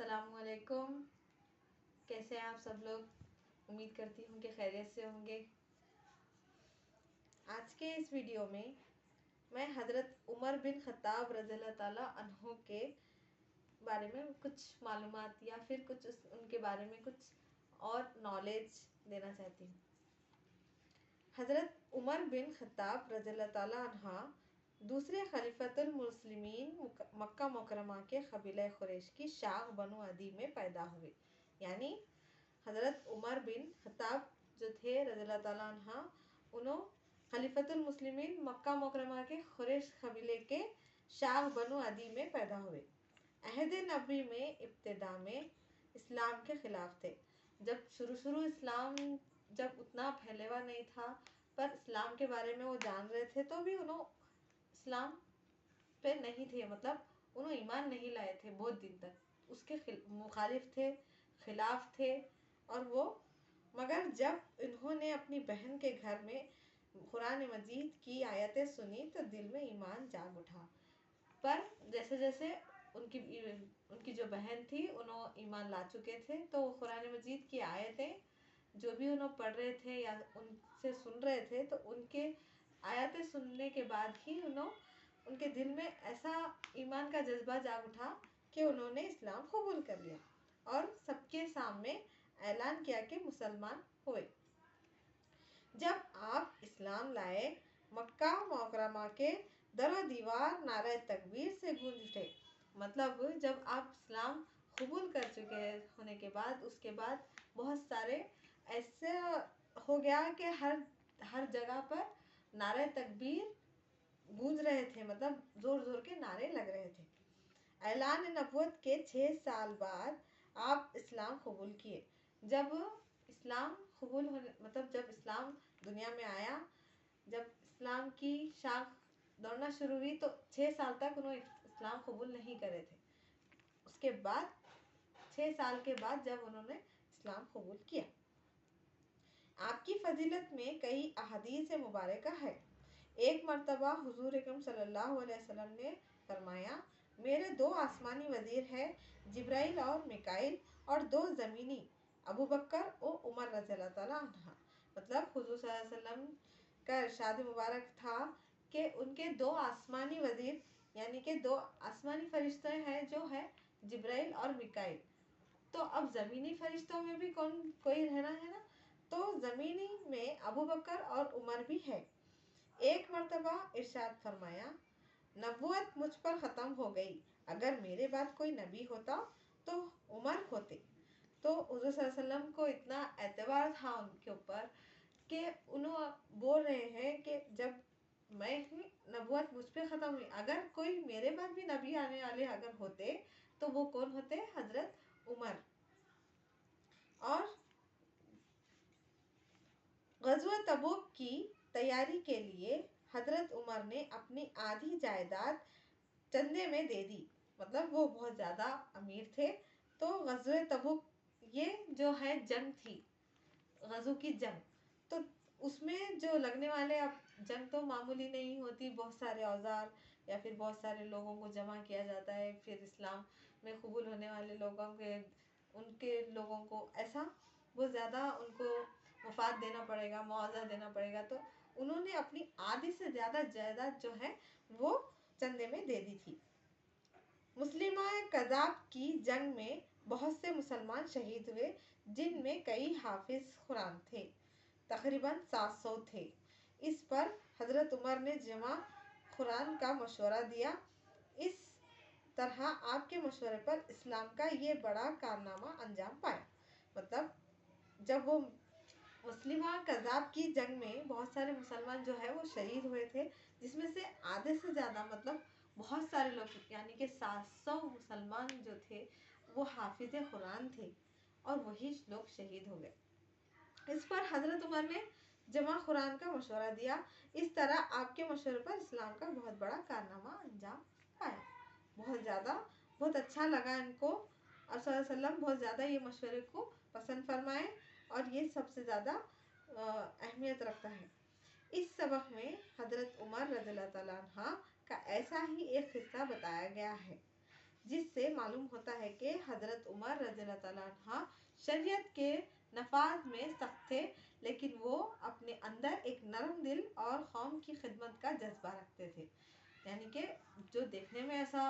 السلام علیکم. کیسے ہیں آپ سب لوگ؟ امید کرتی ہوں کہ خیریت سے ہوں گے. آج کے اس ویڈیو میں حضرت عمر بن خطاب رضی اللہ تعالیٰ عنہ کے بارے میں کچھ معلومات یا پھر کچھ ان کے بارے میں کچھ اور نالج دینا چاہتی ہوں. حضرت عمر بن خطاب رضی اللہ تعالیٰ عنہ دوسرے خلیفۃ المسلمین مکہ مکرمہ کے قبیلہ قریش کی شاخ بنو عدی میں پیدا ہوئے. یعنی حضرت عمر بن خطاب جو تھے رضی اللہ تعالیٰ عنہ انہوں خلیفۃ المسلمین مکہ مکرمہ کے قریش قبیلے کے شاخ بنو عدی میں پیدا ہوئے. عہد نبوی میں ابتدا میں اسلام کے خلاف تھے. جب شروع اسلام جب اتنا پھیلے ہوا نہیں تھا پر اسلام کے بارے میں وہ جان رہے تھے تو بھی انہوں اسلام پہ نہیں تھے. مطلب انہوں ایمان نہیں لائے تھے بہت دن تک. اس کے مخالف تھے, خلاف تھے. اور وہ مگر جب انہوں نے اپنی بہن کے گھر میں قرآن مجید کی آیتیں سنی تو دل میں ایمان جاگ اٹھا. پر جیسے جیسے ان کی جو بہن تھی انہوں ایمان لا چکے تھے تو قرآن مجید کی آیتیں جو بھی انہوں پڑھ رہے تھے یا ان سے سن رہے تھے تو ان کے آیتیں سننے کے بعد ہی ان کے دل میں ایسا ایمان کا جذبہ جاگ اٹھا کہ انہوں نے اسلام قبول کر لیا اور سب کے سامنے اعلان کیا کہ مسلمان ہوئے. جب آپ اسلام لائے مکہ مکرمہ کے در و دیوار نعرہ تکبیر سے گونج اٹھے. مطلب جب آپ اسلام قبول کر چکے ہونے کے بعد اس کے بعد بہت سارے ایسے ہو گیا کہ ہر جگہ پر نعرہ تکبیر گونج رہے تھے. مطلب زور زور کے نعرے لگ رہے تھے. اعلان نبوت کے 6 سال بعد آپ اسلام قبول کیے. جب اسلام قبول ہونے مطلب جب اسلام دنیا میں آیا, جب اسلام کی شاخ دوڑنا شروع ہوئی تو 6 سال تک انہوں اسلام قبول نہیں کرے تھے. اس کے بعد 6 سال کے بعد جب انہوں نے اسلام قبول کیا. آپ کی فضیلت میں کئی احادیث مبارکہ ہے. ایک مرتبہ حضور اکرم صلی اللہ علیہ وسلم نے فرمایا, میرے 2 آسمانی وزیر ہیں, جبرائیل اور میکائیل, اور 2 زمینی, ابو بکر و عمر رضی اللہ تعالیٰ عنہ. مطلب حضور صلی اللہ علیہ وسلم کا ارشاد مبارک تھا کہ ان کے 2 آسمانی وزیر یعنی کہ 2 آسمانی فرشتے ہیں جو ہے جبرائیل اور میکائیل. تو اب زمینی فرشتوں میں بھی کوئی رہنا ہے نا, تو زمینی میں ابو بکر اور عمر بھی ہے. ایک مرتبہ ارشاد فرمایا, نبوت مجھ پر ختم ہو گئی, اگر میرے بعد کوئی نبی ہوتا تو عمر ہوتے. تو حضور صلی اللہ علیہ وسلم کو اتنا اعتبار تھا ان کے اوپر کہ انہوں بول رہے ہیں کہ جب میں نبوت مجھ پہ ختم ہوئی, اگر کوئی میرے بعد بھی نبی آنے والے اگر ہوتے تو وہ کون ہوتے؟ حضرت عمر. اور غزوہ تبوک کی تیاری کے لیے حضرت عمر نے اپنی آدھی جائیداد چندے میں دے دی. مطلب وہ بہت زیادہ امیر تھے. تو غزوہ تبوک یہ جو ہے جنگ تھی, غزو کی جنگ, تو اس میں جو لگنے والے, اب جنگ تو معمولی نہیں ہوتی, بہت سارے اوزار یا پھر بہت سارے لوگوں کو جمع کیا جاتا ہے. پھر اسلام میں قبول ہونے والے لوگوں کے ان کے لوگوں کو ایسا بہت زیادہ ان کو مفاد دینا پڑے گا, معاوضہ دینا پڑے گا. تو انہوں نے اپنی آدھی سے زیادہ جائیداد جو ہے وہ چندے میں دے دی تھی. مسلمہ کذاب کی جنگ میں بہت سے مسلمان شہید ہوئے, جن میں کئی حافظ قرآن تھے, تقریباً 700 تھے. اس پر حضرت عمر نے جمع قرآن کا مشورہ دیا. اس طرح آپ کے مشورے پر اسلام کا یہ بڑا کارنامہ انجام پایا. مطلب جب وہ مسلمہ کذاب کی جنگ میں بہت سارے مسلمان جو ہے وہ شہید ہوئے تھے, جس میں سے آدھے سے زیادہ مطلب بہت سارے لوگ یعنی کہ 700 مسلمان جو تھے وہ حافظ قرآن تھے, اور وہی لوگ شہید ہو گئے. اس پر حضرت عمر نے جمع قرآن کا مشورہ دیا. اس طرح آپ کے مشورے پر اسلام کا بہت بڑا کارنامہ انجام پایا. بہت اچھا لگا ان کو, اور صلی اللہ علیہ وسلم بہت زیادہ یہ مشورے کو پسند فرمائے, اور یہ سب سے زیادہ اہمیت رکھتا ہے. اس سبق میں حضرت عمر رضی اللہ تعالیٰ عنہ کا ایسا ہی ایک قصہ بتایا گیا ہے, جس سے معلوم ہوتا ہے کہ حضرت عمر رضی اللہ تعالیٰ عنہ شریعت کے نفاذ میں سخت تھے، لیکن وہ اپنے اندر ایک نرم دل اور قوم کی خدمت کا جذبہ رکھتے تھے. یعنی کہ جو دیکھنے میں ایسا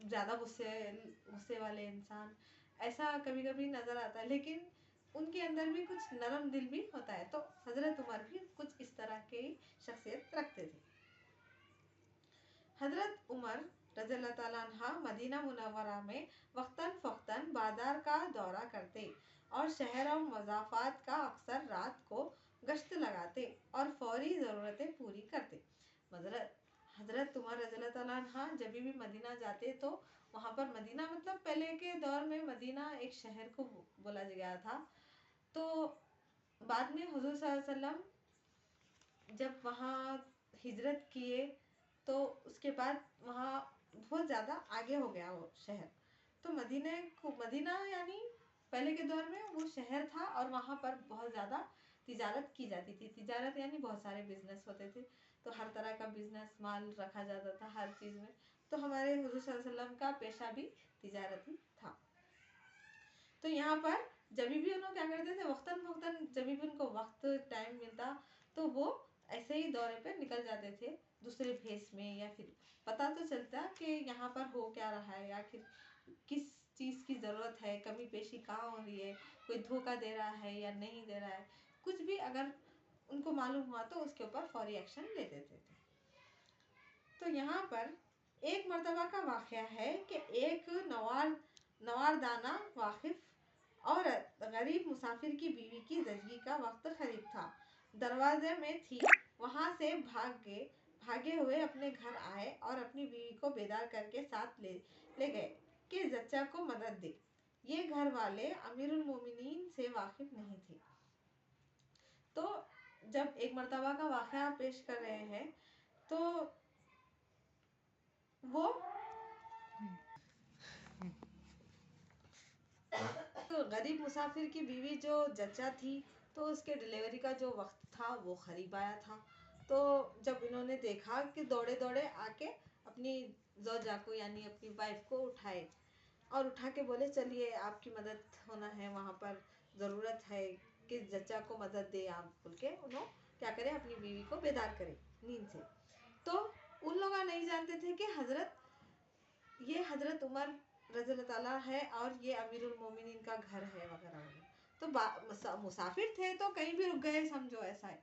زیادہ غصے والے انسان ایسا کبھی کبھی نظر آتا ہے، لیکن ان کے اندر بھی کچھ نرم دل بھی ہوتا ہے. تو حضرت عمر بھی کچھ اس طرح کی شخصیت رکھتے تھے. حضرت عمر رضی اللہ تعالیٰ عنہ مدینہ منورہ میں وقتاً فوقتاً بازار کا دورہ کرتے اور شہر اور مضافات کا اکثر رات کو گشت لگاتے اور فوری ضرورتیں پوری کرتے. حضرت عمر رضی اللہ تعالیٰ عنہ جب بھی مدینہ جاتے تو وہاں پر مدینہ مطلب پہلے کے دور میں مدینہ ایک شہر کو بولا گیا تھا. تو بعد میں حضور صلی اللہ علیہ وسلم جب وہاں ہجرت کیے تو اس کے بعد وہاں بہت زیادہ آگے ہو گیا وہ شہر. تو مدینہ یعنی پہلے کے دور میں وہ شہر تھا اور وہاں پر بہت زیادہ تجارت کی جاتی تھی. تجارت یعنی بہت سارے بزنس ہوتے تھے، تو ہر طرح کا بزنس مال رکھا جاتا تھا ہر چیز میں. تو ہمارے حضور صلی اللہ علیہ وسلم کا پیشہ بھی تجارتی تھا. تو یہاں پر جب بھی انہوں کیا کرتے تھے، وقتاً فوقتاً جب بھی ان کو وقت ٹائم ملتا تو وہ ایسے ہی دورے پہ نکل جاتے تھے دوسرے بھیس میں، یا پھر پتہ تو چلتا کہ یہاں پر ہو کیا رہا ہے، یا پھر کس چیز کی ضرورت ہے، کمی پیشی کہاں ہو رہی ہے، کوئی دھوکہ دے رہا ہے یا نہیں دے رہا ہے، کچھ بھی اگر ان کو معلوم ہوا تو اس کے اوپر فوری ایکشن لے دیتے تھے. تو یہاں پر ایک مرتبہ کا واقعہ ہے کہ ایک نواردانہ واقف عورت غریب مسافر کی بیوی کی زچگی کا وقت قریب تھا، دروازے میں تھی، وہاں سے بھاگے ہوئے اپنے گھر آئے اور اپنی بیوی کو بیدار کر کے ساتھ لے گئے کہ زچہ کو مدد دے. یہ گھر والے امیر المومنین سے واقف نہیں تھے. تو جب ایک مرتبہ کا واقعہ پیش کر رہے ہیں تو وہ غریب مسافر کی بیوی جو جچہ تھی تو اس کے ڈیلیوری کا جو وقت تھا وہ قریب آیا تھا. تو جب انہوں نے دیکھا کہ دوڑے آ کے اپنی زوجہ کو یعنی اپنی وائف کو اٹھائے اور اٹھا کے بولے چلیے آپ کی مدد ہونا ہے، وہاں پر ضرورت ہے کہ جچہ کو مدد دے آپ بول کے انہوں کیا کرے اپنی بیوی کو بیدار کرے نیند سے. تو ان لوگ نہیں جانتے تھے کہ یہ حضرت عمر رضی اللہ تعالیٰ ہے اور یہ امیر المومنین کا گھر ہے وغیرہ وغیرہ. تو مسافر تھے تو کہیں بھی رک گئے سمجھو، ایسا ہے.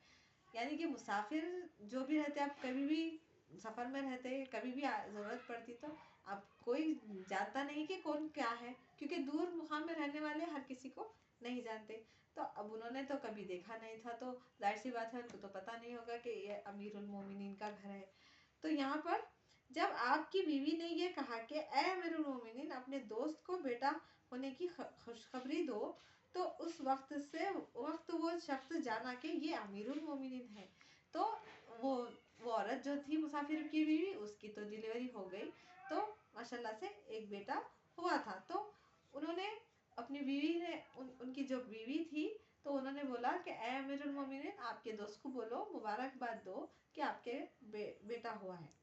یعنی کہ مسافر جو بھی رہتے، آپ کبھی بھی سفر میں رہتے، کبھی بھی ضرورت پڑتی تو آپ کوئی جانتا نہیں کہ کون کیا ہے، کیونکہ دور مقام میں رہنے والے ہر کسی کو نہیں جانتے. تو اب انہوں نے تو کبھی دیکھا نہیں تھا تو ظاہر سی بات ہے ان کو تو پتہ نہیں ہوگا کہ یہ امیر المومنین کا گھر ہے. تو یہاں پر جب آپ کی بیوی نے یہ کہا کہ اے امیر المومنین اپنے دوست کو بیٹا ہونے کی خوشخبری دو، تو اس وقت وہ شخص جانا کہ یہ امیر المومنین ہے. تو وہ عورت جو تھی مسافر کی بیوی، اس کی تو ڈیلیوری ہو گئی، تو ماشاءاللہ سے ایک بیٹا ہوا تھا. تو انہوں نے اپنی بیوی نے ان کی جو بیوی تھی تو انہوں نے بولا کہ اے امیر المومنین آپ کے دوست کو بولو مبارکباد دو کہ آپ کے بیٹا ہوا ہے.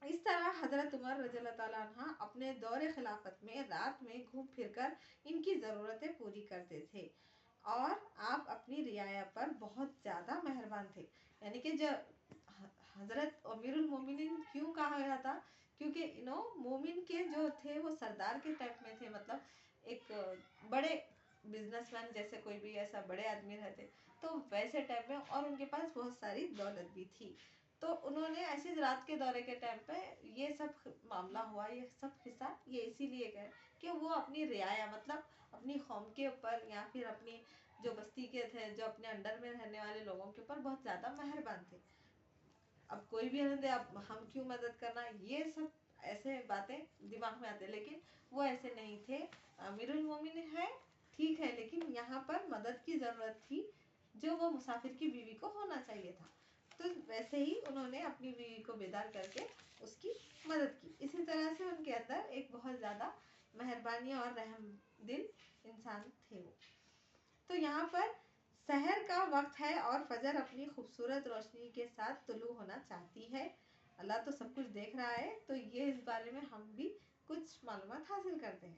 اس طرح حضرت عمر رضی اللہ تعالیٰ عنہ اپنے دور خلافت میں رات میں گھوم پھر کر ان کی ضرورتیں پوری کرتے تھے اور آپ اپنی رعایا پر بہت زیادہ مہربان تھے. یعنی کہ جو حضرت امیر المومنین کیوں کہا گیا تھا، کیونکہ مومن کے جو تھے وہ سردار کے ٹائپ میں تھے، مطلب ایک بڑے بزنس مین جیسے کوئی بھی ایسا بڑے آدمی رہتے تو ویسے ٹائپ میں، اور ان کے پاس بہت ساری دولت بھی تھی. تو انہوں نے ایسی رات کے دورے کے ٹائم پہ یہ سب معاملہ ہوا، یہ سب قصہ یہ اسی لیے گئے کہ وہ اپنی رعایا مطلب اپنی قوم کے اوپر یا پھر اپنی جو بستی کے تھے، جو اپنے انڈر میں رہنے والے لوگوں کے اوپر بہت زیادہ مہربان تھے. اب کوئی بھی رہتے اب ہم کیوں مدد کرنا، یہ سب ایسے باتیں دماغ میں آتے، لیکن وہ ایسے نہیں تھے. امیر المومنین ہے ٹھیک ہے، لیکن یہاں پر مدد کی ضرورت تھی جو وہ مسافر کی بیوی کو ہونا چاہیے تھا. تو ویسے ہی انہوں نے اپنی بیوی کو بیدار کر کے اس کی مدد کی. اسی طرح سے ان کے اندر ایک بہت زیادہ مہربانی اور رحم دل انسان تھے وہ. تو یہاں پر سحر کا وقت ہے اور فجر اپنی خوبصورت روشنی کے ساتھ طلوع ہونا چاہتی ہے. اللہ تو سب کچھ دیکھ رہا ہے، تو یہ اس بارے میں ہم بھی کچھ معلومات حاصل کرتے ہیں.